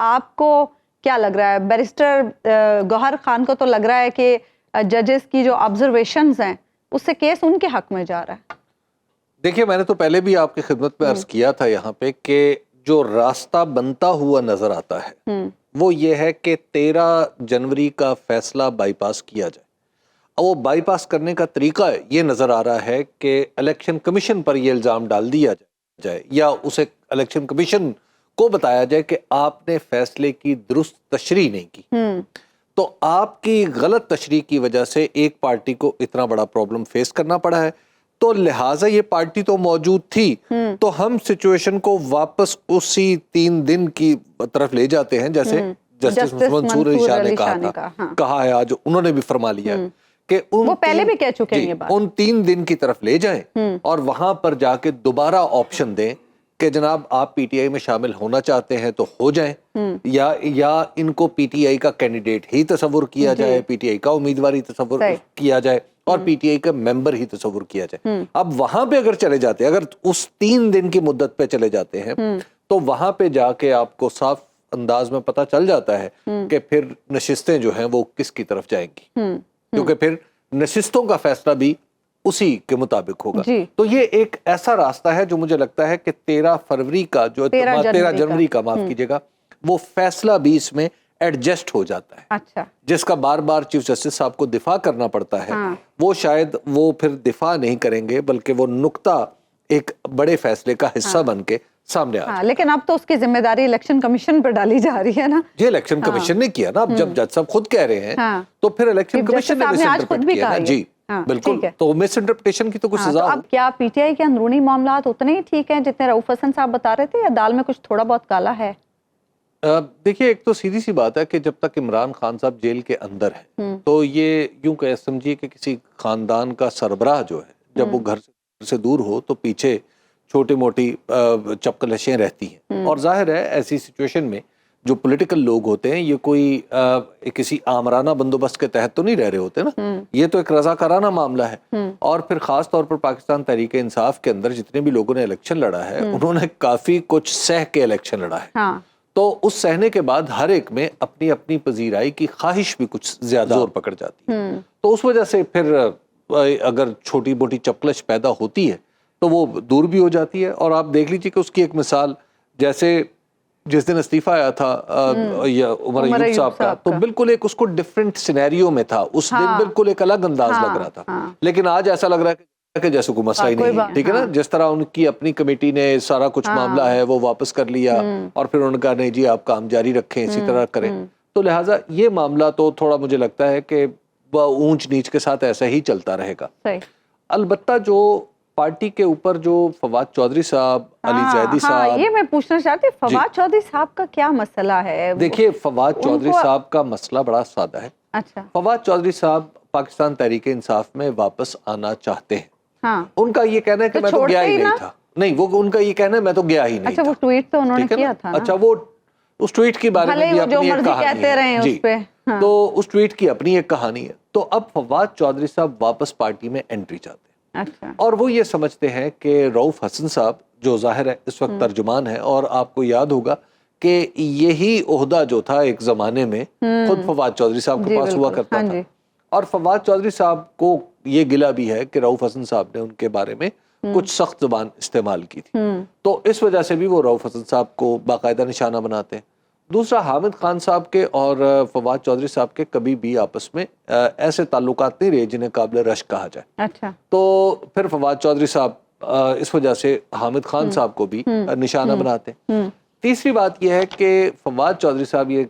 آپ کو کیا لگ رہا ہے؟ بیرسٹر گوہر خان کو تو لگ رہا ہے کہ ججز کی جو آبزرویشنز ہیں اس سے کیس ان کے حق میں جا رہا ہے. دیکھیے میں نے تو پہلے بھی آپ کی خدمت میں عرض کیا تھا یہاں پہ کہ جو راستہ بنتا ہوا نظر آتا ہے وہ یہ ہے کہ 13 جنوری کا فیصلہ بائی پاس کیا جائے. اور وہ بائی پاس کرنے کا طریقہ یہ نظر آ رہا ہے کہ الیکشن کمیشن پر یہ الزام ڈال دیا جائے یا اسے الیکشن کمیشن کو بتایا جائے کہ آپ نے فیصلے کی درست تشریح نہیں کی. تو آپ کی غلط تشریح کی وجہ سے ایک پارٹی کو اتنا بڑا پرابلم فیس کرنا پڑا ہے. تو لہٰذا یہ پارٹی تو موجود تھی تو ہم سچویشن کو واپس اسی 3 دن کی طرف لے جاتے ہیں جیسے جسٹس منصور علی شاہ نے کہا ہے. آج انہوں نے بھی فرما لیا ہے کہ وہ پہلے بھی کہہ چکے ہیں یہ بات. ان 3 دن کی طرف لے جائیں اور وہاں پر جا کے دوبارہ آپشن دیں کہ جناب آپ پی ٹی آئی میں شامل ہونا چاہتے ہیں تو ہو جائیں یا ان کو پی ٹی آئی کا کینڈیڈیٹ ہی تصور کیا جائے, پی ٹی آئی کا امیدواری تصور کیا جائے اور پی ٹی آئی کا ممبر ہی تصور کیا جائے. اب وہاں پہ اگر چلے جاتے ہیں, اگر اس 3 دن کی مدت پہ چلے جاتے ہیں تو وہاں پہ جا کے آپ کو صاف انداز میں پتہ چل جاتا ہے کہ پھر نشستیں جو ہیں وہ کس کی طرف جائیں گی, کیونکہ پھر نشستوں کا فیصلہ بھی اسی کے مطابق ہوگا. تو یہ ایک ایسا راستہ ہے جو مجھے لگتا ہے کہ 13 فروری کا جو 13 جنوری کا معاف کیجیے گا وہ فیصلہ بھی اس میں ایڈجسٹ ہو جاتا ہے. اچھا. جس کا بار بار چیف جسٹس صاحب کو دفاع کرنا پڑتا ہے وہ شاید وہ پھر دفاع نہیں کریں گے بلکہ وہ نقطہ ایک بڑے فیصلے کا حصہ بن کے سامنے آ جائے. لیکن اب تو اس کی ذمہ داری الیکشن کمیشن پر ڈالی جا رہی ہے نا. یہ الیکشن کمیشن نے کیا نا. اب جب جج صاحب خود کہہ رہے ہیں تو پھر الیکشن کمیشن نے مس انٹرپریٹ کیا نا. جی بالکل, تو مس انٹرپریٹیشن کی تو کچھ سزا. اب کیا پی ٹی آئی کے اندرونی معاملات اتنے ہی ٹھیک ہیں جتنے رؤف حسن صاحب بتا رہے تھے یا دال میں کچھ تھوڑا بہت کالا ہے؟ دیکھیے ایک تو سیدھی سی بات ہے کہ جب تک عمران خان صاحب جیل کے اندر ہے تو یہ یوں کہ سمجھیے کہ کسی خاندان کا سربراہ جو ہے جب وہ گھر سے دور ہو تو پیچھے چھوٹی موٹی چپکلشیں رہتی ہیں. اور ظاہر ہے ایسی سچویشن میں جو پولیٹیکل لوگ ہوتے ہیں یہ کوئی کسی آمرانہ بندوبست کے تحت تو نہیں رہ رہے ہوتے نا. یہ تو ایک رضاکارانہ معاملہ ہے. اور پھر خاص طور پر پاکستان تحریک انصاف کے اندر جتنے بھی لوگوں نے الیکشن لڑا ہے انہوں نے کافی کچھ سہ کے الیکشن لڑا ہے. تو اس سہنے کے بعد ہر ایک میں اپنی اپنی پذیرائی کی خواہش بھی کچھ زیادہ زور پکڑ جاتی ہے. تو اس وجہ سے پھر اگر چھوٹی موٹی چپکلش پیدا ہوتی ہے تو وہ دور بھی ہو جاتی ہے. اور آپ دیکھ لیجیے کہ اس کی ایک مثال جیسے جس دن استعفیٰ آیا تھا عمر ایوب صاحب کا تو بالکل ایک اس کو ڈیفرنٹ سینیریو میں تھا. اس دن بالکل ایک الگ انداز لگ رہا تھا, لیکن آج ایسا لگ رہا ہے کہ جیسے کوئی مسئلہ ہی نہیں ہے. ٹھیک ہے نا, جس طرح ان کی اپنی کمیٹی نے سارا کچھ معاملہ ہے وہ واپس کر لیا اور پھر انہوں نے کہا نہیں جی آپ کام جاری رکھیں اسی طرح کریں. تو لہٰذا یہ معاملہ تو تھوڑا مجھے لگتا ہے کہ اونچ نیچ کے ساتھ ایسا ہی چلتا رہے گا. البتہ جو پارٹی کے اوپر جو فواد چودھری صاحب, علی زیدی صاحب, یہ میں پوچھنا چاہتی ہوں فواد چودھری صاحب کا کیا مسئلہ ہے؟ دیکھیے فواد چودھری صاحب کا مسئلہ بڑا سادہ ہے. اچھا. فواد چودھری صاحب پاکستان تحریک انصاف میں واپس آنا چاہتے ہیں. ان کا یہ کہنا ہے کہ میں تو گیا ہی نہیں تھا. نہیں, وہ ان کا یہ کہنا ہے میں تو گیا ہی نہیں تھا. اچھا, وہ ٹویٹ تو انہوں نے کیا تھا. اچھا, وہ اس ٹویٹ کے بارے میں بھی اپنی ایک کہانی ہے. جی, تو اس ٹویٹ کی اپنی ایک کہانی ہے. تو اب فواد چودھری صاحب واپس پارٹی میں انٹری چاہتے ہیں. اور وہ یہ سمجھتے ہیں کہ رؤف حسن صاحب جو ظاہر ہے اس وقت ترجمان ہے, اور آپ کو یاد ہوگا کہ یہی عہدہ جو تھا ایک زمانے میں خود فواد چودھری صاحب کے پاس ہوا کرتا تھا. اور فواد چودھری صاحب کو یہ گلہ بھی ہے کہ رؤف حسن صاحب نے ان کے بارے میں کچھ سخت زبان استعمال کی تھی. تو اس وجہ سے بھی وہ رؤف حسن صاحب کو باقاعدہ نشانہ بناتے ہیں. دوسرا, حامد خان صاحب کے اور فواد چودھری صاحب کے کبھی بھی آپس میں ایسے تعلقات نہیں رہے جنہیں قابل رشک کہا جائے. اچھا. تو پھر فواد چودھری صاحب اس وجہ سے حامد خان صاحب کو بھی نشانہ بناتے ہیں. تیسری بات یہ ہے کہ فواد چودھری صاحب یہ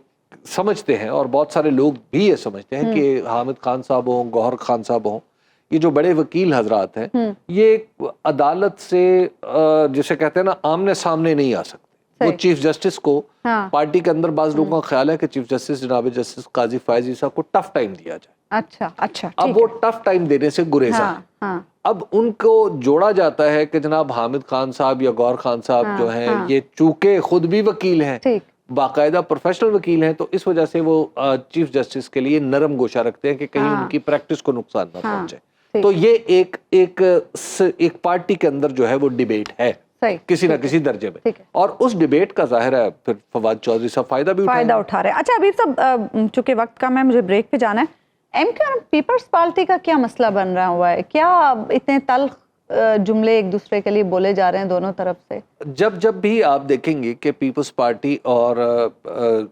سمجھتے ہیں اور بہت سارے لوگ بھی یہ سمجھتے ہیں کہ حامد خان صاحب ہوں, گوہر خان صاحب ہوں, یہ جو بڑے وکیل حضرات ہیں یہ عدالت سے جسے کہتے ہیں نا آمنے سامنے نہیں آ سکتے. وہ چیف جسٹس کو پارٹی کے اندر بعض لوگوں کا خیال ہے کہ چیف جسٹس جناب جسٹس قاضی فائز عیسیٰ کو ٹف ٹائم دیا جائے. اچھا اچھا. اب وہ ٹف ٹائم دینے سے گریزاں ہیں. اب ان کو جوڑا جاتا ہے کہ جناب حامد خان صاحب یا گوہر خان صاحب جو ہیں یہ چونکہ خود بھی وکیل ہیں, باقاعدہ پروفیشنل وکیل ہیں, تو اس وجہ سے وہ چیف جسٹس کے لیے نرم گوشہ رکھتے ہیں کہ کہیں ان کی پریکٹس کو نقصان نہ پہنچے. تو یہ ایک پارٹی کے اندر جو ہے وہ ڈیبیٹ ہے. کسی نہ کسی درجے میں, اور اس ڈیبیٹ کا ظاہر ہے پھر فواد چودھری صاحب فائدہ اٹھا رہے ہیں. اچھا حبیب صاحب, چونکہ وقت کم ہے, مجھے بریک پہ جانا ہے. ایم کیو ایم پیپلز پارٹی کا کیا مسئلہ بن رہا ہوا ہے؟ کیا اتنے تلخ جملے ایک دوسرے کے لیے بولے جا رہے ہیں دونوں طرف سے؟ جب بھی آپ دیکھیں گے کہ پیپلز پارٹی اور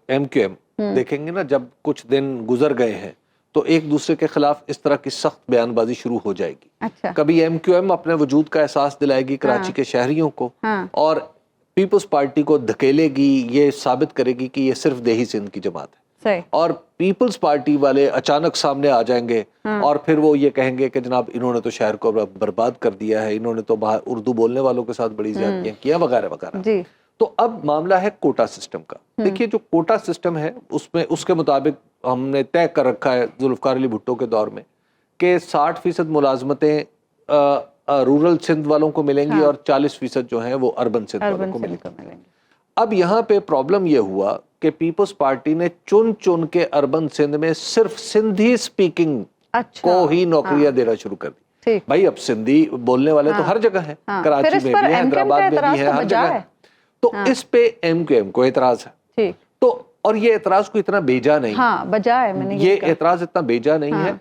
ایم کیو ایم دیکھیں گے نا, جب کچھ دن گزر گئے ہیں تو ایک دوسرے کے خلاف اس طرح کی سخت بیان بازی شروع ہو جائے گی. اچھا. کبھی ایم کیو ایم اپنے وجود کا احساس دلائے گی کراچی کے شہریوں کو, اور پیپلز پارٹی کو دھکیلے گی, یہ ثابت کرے گی کہ یہ صرف دیہی سندھ کی جماعت ہے. اور پیپلز پارٹی والے اچانک سامنے آ جائیں گے اور پھر وہ یہ کہیں گے کہ جناب انہوں نے تو شہر کو برباد کر دیا ہے, انہوں نے تو اردو بولنے والوں کے ساتھ بڑی زیادتیاں کیا وغیرہ وغیرہ. تو اب معاملہ ہے کوٹا سسٹم کا. دیکھیے جو کوٹا سسٹم ہے اس کے مطابق ہم نے طے کر رکھا ہے ذوالفقار علی بھٹو کے دور میں کہ 60% ملازمتیں رورل سندھ والوں کو ملیں گی اور 40% جو ہیں وہ اربن سندھ والوں کو ملیں گی. اب یہاں پہ پرابلم یہ ہوا کہ پیپلز پارٹی نے چن کے اربن سندھ میں صرف سندھی سپیکنگ کو ہی نوکریاں دینا شروع کر دی. بھائی اب سندھی بولنے والے تو ہر جگہ ہیں, کراچی میں بھی ہیں, حیدرآباد میں بھی ہیں, ہر جگہ. تو اس پہ ایم کیو ایم کو اعتراض ہے. تو اور یہ اعتراض کو اتنا بیجا نہیں, یہ اعتراض اتنا بیجا نہیں ہے